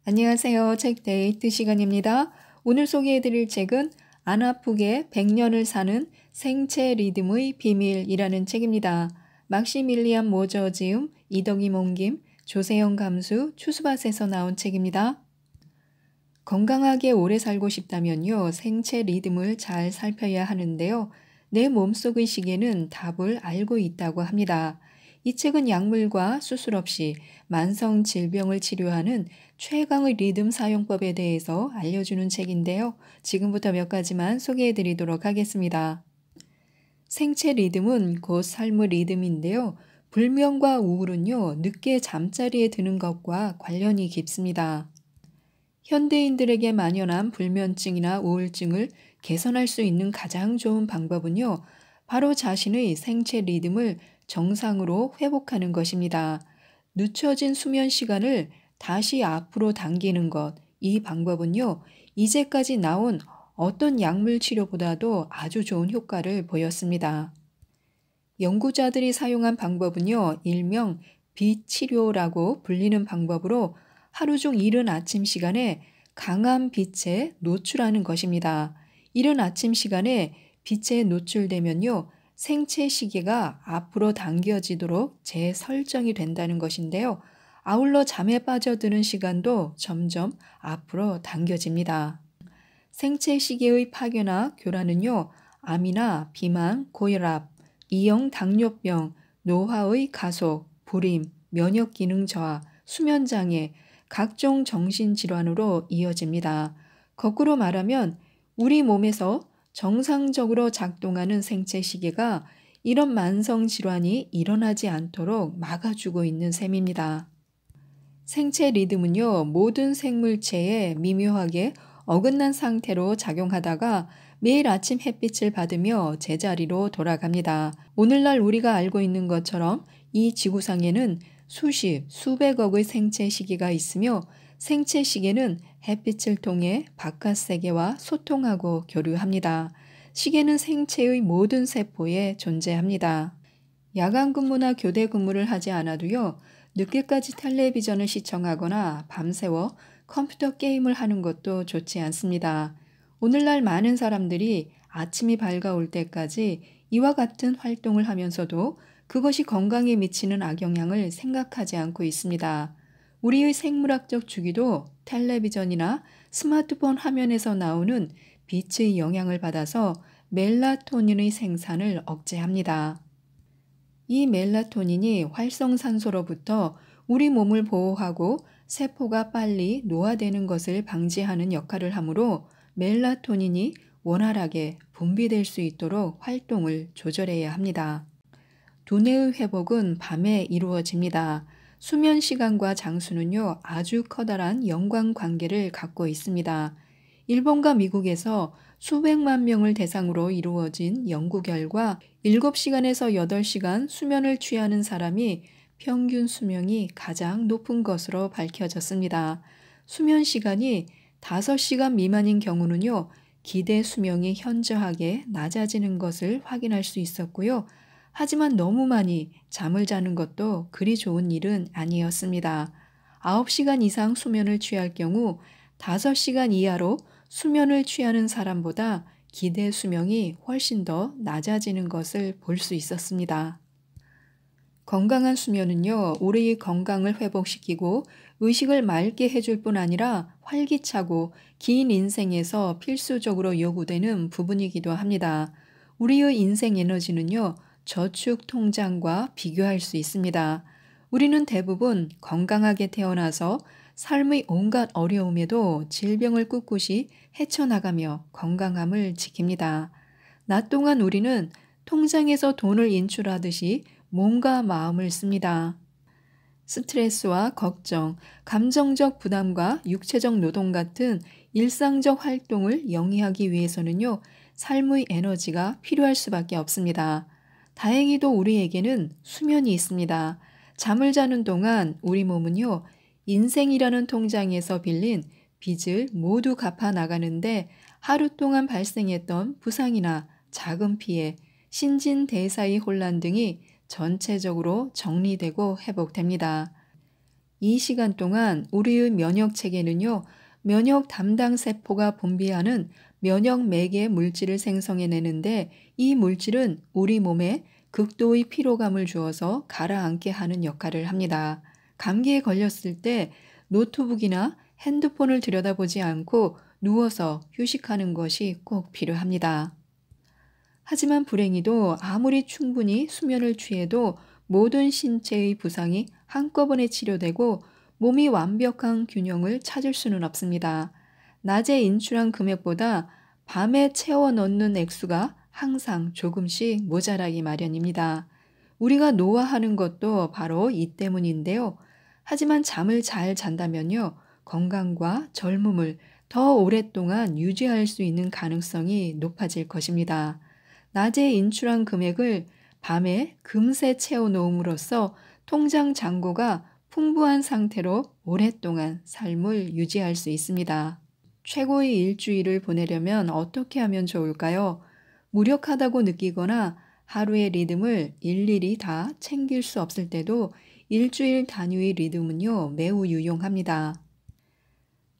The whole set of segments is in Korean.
안녕하세요. 책데이트 시간입니다. 오늘 소개해드릴 책은 안 아프게 100년을 사는 생체 리듬의 비밀이라는 책입니다. 막시밀리안 모저 지음, 이덕임 옮김, 조세영 감수, 추수밭에서 나온 책입니다. 건강하게 오래 살고 싶다면요, 생체 리듬을 잘 살펴야 하는데요. 내 몸속의 시계는 답을 알고 있다고 합니다. 이 책은 약물과 수술 없이 만성 질병을 치료하는 최강의 리듬 사용법에 대해서 알려주는 책인데요. 지금부터 몇 가지만 소개해 드리도록 하겠습니다. 생체 리듬은 곧 삶의 리듬인데요. 불면과 우울은요, 늦게 잠자리에 드는 것과 관련이 깊습니다. 현대인들에게 만연한 불면증이나 우울증을 개선할 수 있는 가장 좋은 방법은요, 바로 자신의 생체 리듬을 정상으로 회복하는 것입니다. 늦춰진 수면 시간을 다시 앞으로 당기는 것, 이 방법은요, 이제까지 나온 어떤 약물 치료보다도 아주 좋은 효과를 보였습니다. 연구자들이 사용한 방법은요, 일명 빛치료라고 불리는 방법으로 하루 중 이른 아침 시간에 강한 빛에 노출하는 것입니다. 이른 아침 시간에 빛에 노출되면요, 생체 시계가 앞으로 당겨지도록 재설정이 된다는 것인데요. 아울러 잠에 빠져드는 시간도 점점 앞으로 당겨집니다. 생체 시계의 파괴나 교란은요, 암이나 비만, 고혈압, 이형 당뇨병, 노화의 가속, 불임, 면역 기능 저하, 수면 장애, 각종 정신질환으로 이어집니다. 거꾸로 말하면 우리 몸에서 정상적으로 작동하는 생체 시계가 이런 만성 질환이 일어나지 않도록 막아주고 있는 셈입니다. 생체 리듬은요, 모든 생물체에 미묘하게 어긋난 상태로 작용하다가 매일 아침 햇빛을 받으며 제자리로 돌아갑니다. 오늘날 우리가 알고 있는 것처럼 이 지구상에는 수십, 수백억의 생체 시계가 있으며 생체 시계는 햇빛을 통해 바깥 세계와 소통하고 교류합니다. 시계는 생체의 모든 세포에 존재합니다. 야간 근무나 교대 근무를 하지 않아도요, 늦게까지 텔레비전을 시청하거나 밤새워 컴퓨터 게임을 하는 것도 좋지 않습니다. 오늘날 많은 사람들이 아침이 밝아올 때까지 이와 같은 활동을 하면서도 그것이 건강에 미치는 악영향을 생각하지 않고 있습니다. 우리의 생물학적 주기도 텔레비전이나 스마트폰 화면에서 나오는 빛의 영향을 받아서 멜라토닌의 생산을 억제합니다. 이 멜라토닌이 활성산소로부터 우리 몸을 보호하고 세포가 빨리 노화되는 것을 방지하는 역할을 하므로 멜라토닌이 원활하게 분비될 수 있도록 활동을 조절해야 합니다. 두뇌의 회복은 밤에 이루어집니다. 수면 시간과 장수는요, 아주 커다란 연관관계를 갖고 있습니다. 일본과 미국에서 수백만 명을 대상으로 이루어진 연구 결과 7시간에서 8시간 수면을 취하는 사람이 평균 수명이 가장 높은 것으로 밝혀졌습니다. 수면 시간이 5시간 미만인 경우는요, 기대 수명이 현저하게 낮아지는 것을 확인할 수 있었고요. 하지만 너무 많이 잠을 자는 것도 그리 좋은 일은 아니었습니다. 9시간 이상 수면을 취할 경우 5시간 이하로 수면을 취하는 사람보다 기대 수명이 훨씬 더 낮아지는 것을 볼 수 있었습니다. 건강한 수면은요, 우리의 건강을 회복시키고 의식을 맑게 해줄 뿐 아니라 활기차고 긴 인생에서 필수적으로 요구되는 부분이기도 합니다. 우리의 인생 에너지는요, 저축 통장과 비교할 수 있습니다. 우리는 대부분 건강하게 태어나서 삶의 온갖 어려움에도 질병을 꿋꿋이 헤쳐나가며 건강함을 지킵니다. 낮 동안 우리는 통장에서 돈을 인출하듯이 몸과 마음을 씁니다. 스트레스와 걱정, 감정적 부담과 육체적 노동 같은 일상적 활동을 영위하기 위해서는요, 삶의 에너지가 필요할 수밖에 없습니다. 다행히도 우리에게는 수면이 있습니다. 잠을 자는 동안 우리 몸은요, 인생이라는 통장에서 빌린 빚을 모두 갚아 나가는데 하루 동안 발생했던 부상이나 작은 피해, 신진대사의 혼란 등이 전체적으로 정리되고 회복됩니다. 이 시간 동안 우리의 면역 체계는요, 면역 담당 세포가 분비하는 면역 매개 물질을 생성해내는데 이 물질은 우리 몸에 극도의 피로감을 주어서 가라앉게 하는 역할을 합니다. 감기에 걸렸을 때 노트북이나 핸드폰을 들여다보지 않고 누워서 휴식하는 것이 꼭 필요합니다. 하지만 불행히도 아무리 충분히 수면을 취해도 모든 신체의 부상이 한꺼번에 치료되고 몸이 완벽한 균형을 찾을 수는 없습니다. 낮에 인출한 금액보다 밤에 채워 넣는 액수가 항상 조금씩 모자라기 마련입니다. 우리가 노화하는 것도 바로 이 때문인데요. 하지만 잠을 잘 잔다면요, 건강과 젊음을 더 오랫동안 유지할 수 있는 가능성이 높아질 것입니다. 낮에 인출한 금액을 밤에 금세 채워 놓음으로써 통장 잔고가 풍부한 상태로 오랫동안 삶을 유지할 수 있습니다. 최고의 일주일을 보내려면 어떻게 하면 좋을까요? 무력하다고 느끼거나 하루의 리듬을 일일이 다 챙길 수 없을 때도 일주일 단위의 리듬은요, 매우 유용합니다.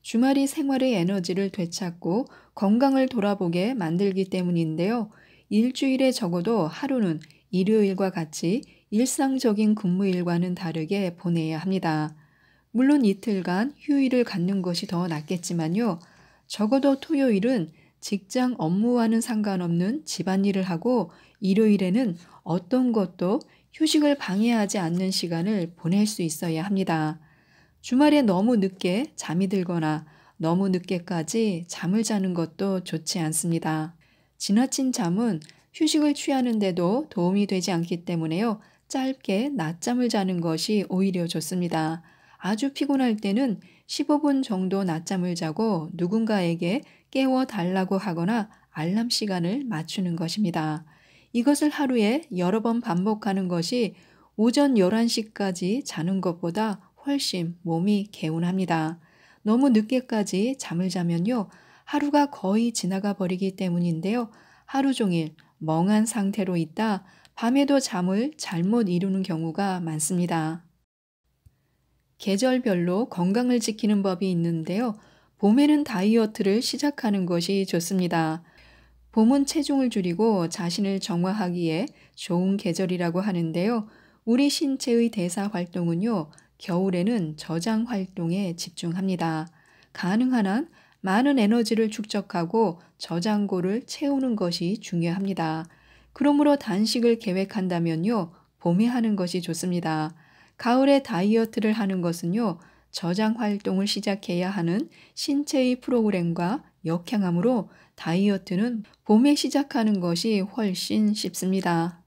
주말이 생활의 에너지를 되찾고 건강을 돌아보게 만들기 때문인데요. 일주일에 적어도 하루는 일요일과 같이 일상적인 근무일과는 다르게 보내야 합니다. 물론 이틀간 휴일을 갖는 것이 더 낫겠지만요. 적어도 토요일은 직장 업무와는 상관없는 집안일을 하고 일요일에는 어떤 것도 휴식을 방해하지 않는 시간을 보낼 수 있어야 합니다. 주말에 너무 늦게 잠이 들거나 너무 늦게까지 잠을 자는 것도 좋지 않습니다. 지나친 잠은 휴식을 취하는데도 도움이 되지 않기 때문에요. 짧게 낮잠을 자는 것이 오히려 좋습니다. 아주 피곤할 때는 15분 정도 낮잠을 자고 누군가에게 깨워 달라고 하거나 알람 시간을 맞추는 것입니다. 이것을 하루에 여러 번 반복하는 것이 오전 11시까지 자는 것보다 훨씬 몸이 개운합니다. 너무 늦게까지 잠을 자면요, 하루가 거의 지나가 버리기 때문인데요. 하루 종일 멍한 상태로 있다 밤에도 잠을 잘못 이루는 경우가 많습니다. 계절별로 건강을 지키는 법이 있는데요. 봄에는 다이어트를 시작하는 것이 좋습니다. 봄은 체중을 줄이고 자신을 정화하기에 좋은 계절이라고 하는데요. 우리 신체의 대사 활동은요, 겨울에는 저장 활동에 집중합니다. 가능한 한 많은 에너지를 축적하고 저장고를 채우는 것이 중요합니다. 그러므로 단식을 계획한다면요, 봄에 하는 것이 좋습니다. 가을에 다이어트를 하는 것은요, 저장 활동을 시작해야 하는 신체의 프로그램과 역행하므로 다이어트는 봄에 시작하는 것이 훨씬 쉽습니다.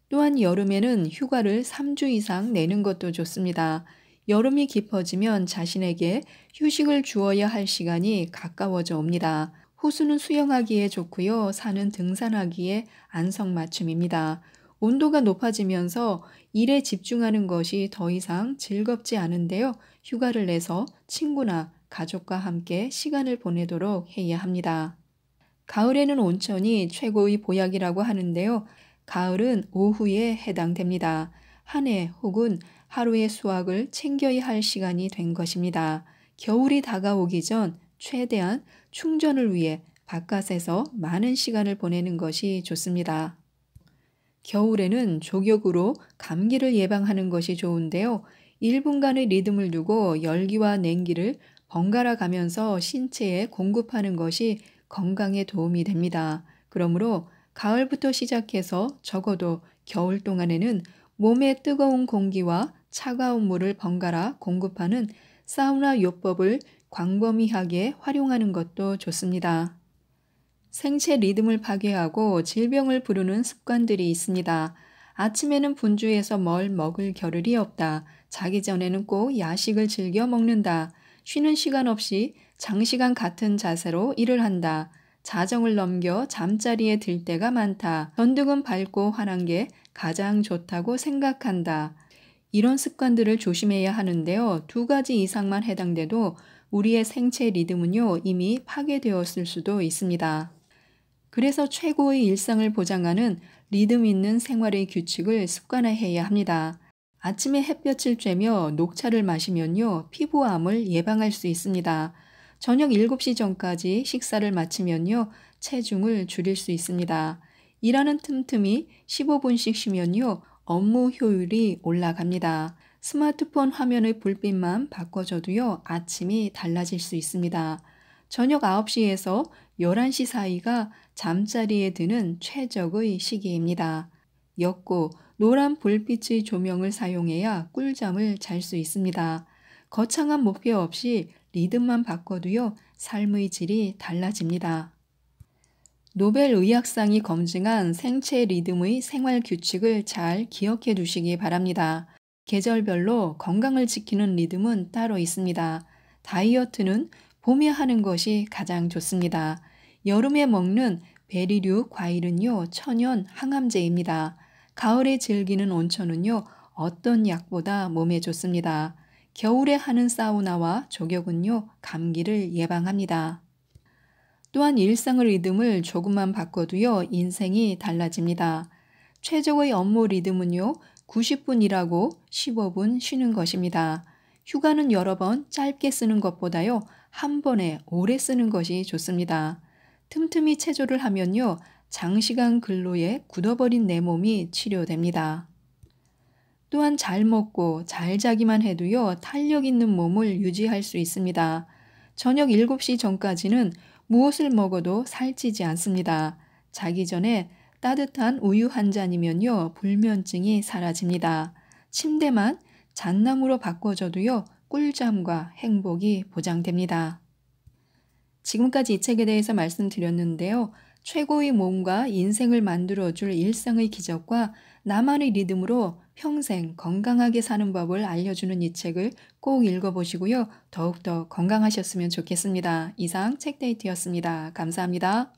또한 여름에는 휴가를 3주 이상 내는 것도 좋습니다. 여름이 깊어지면 자신에게 휴식을 주어야 할 시간이 가까워져 옵니다. 호수는 수영하기에 좋고요. 산은 등산하기에 안성맞춤입니다. 온도가 높아지면서 일에 집중하는 것이 더 이상 즐겁지 않은데요. 휴가를 내서 친구나 가족과 함께 시간을 보내도록 해야 합니다. 가을에는 온천이 최고의 보약이라고 하는데요. 가을은 오후에 해당됩니다. 한 해 혹은 하루의 수확을 챙겨야 할 시간이 된 것입니다. 겨울이 다가오기 전 최대한 충전을 위해 바깥에서 많은 시간을 보내는 것이 좋습니다. 겨울에는 족욕으로 감기를 예방하는 것이 좋은데요. 1분간의 리듬을 두고 열기와 냉기를 번갈아 가면서 신체에 공급하는 것이 건강에 도움이 됩니다. 그러므로 가을부터 시작해서 적어도 겨울 동안에는 몸에 뜨거운 공기와 차가운 물을 번갈아 공급하는 사우나 요법을 광범위하게 활용하는 것도 좋습니다. 생체 리듬을 파괴하고 질병을 부르는 습관들이 있습니다. 아침에는 분주해서 뭘 먹을 겨를이 없다. 자기 전에는 꼭 야식을 즐겨 먹는다. 쉬는 시간 없이 장시간 같은 자세로 일을 한다. 자정을 넘겨 잠자리에 들 때가 많다. 전등은 밝고 환한 게 가장 좋다고 생각한다. 이런 습관들을 조심해야 하는데요. 2가지 이상만 해당돼도 우리의 생체 리듬은요, 이미 파괴되었을 수도 있습니다. 그래서 최고의 일상을 보장하는 리듬 있는 생활의 규칙을 습관화해야 합니다. 아침에 햇볕을 쬐며 녹차를 마시면요, 피부암을 예방할 수 있습니다. 저녁 7시 전까지 식사를 마치면요, 체중을 줄일 수 있습니다. 일하는 틈틈이 15분씩 쉬면요, 업무 효율이 올라갑니다. 스마트폰 화면의 불빛만 바꿔줘도요, 아침이 달라질 수 있습니다. 저녁 9시에서 11시 사이가 잠자리에 드는 최적의 시기입니다. 옅고 노란 불빛의 조명을 사용해야 꿀잠을 잘 수 있습니다. 거창한 목표 없이 리듬만 바꿔도요, 삶의 질이 달라집니다. 노벨 의학상이 검증한 생체 리듬의 생활 규칙을 잘 기억해 두시기 바랍니다. 계절별로 건강을 지키는 리듬은 따로 있습니다. 다이어트는 봄에 하는 것이 가장 좋습니다. 여름에 먹는 베리류 과일은요, 천연 항암제입니다. 가을에 즐기는 온천은요, 어떤 약보다 몸에 좋습니다. 겨울에 하는 사우나와 족욕은요, 감기를 예방합니다. 또한 일상의 리듬을 조금만 바꿔도요, 인생이 달라집니다. 최적의 업무 리듬은요, 90분 일하고 15분 쉬는 것입니다. 휴가는 여러 번 짧게 쓰는 것보다요, 한 번에 오래 쓰는 것이 좋습니다. 틈틈이 체조를 하면요, 장시간 근로에 굳어버린 내 몸이 치료됩니다. 또한 잘 먹고 잘 자기만 해도요, 탄력 있는 몸을 유지할 수 있습니다. 저녁 7시 전까지는 무엇을 먹어도 살찌지 않습니다. 자기 전에 따뜻한 우유 한 잔이면요, 불면증이 사라집니다. 침대만 잣나무로 바꿔줘도요, 꿀잠과 행복이 보장됩니다. 지금까지 이 책에 대해서 말씀드렸는데요. 최고의 몸과 인생을 만들어줄 일상의 기적과 나만의 리듬으로 평생 건강하게 사는 법을 알려주는 이 책을 꼭 읽어보시고요. 더욱더 건강하셨으면 좋겠습니다. 이상 책데이트였습니다. 감사합니다.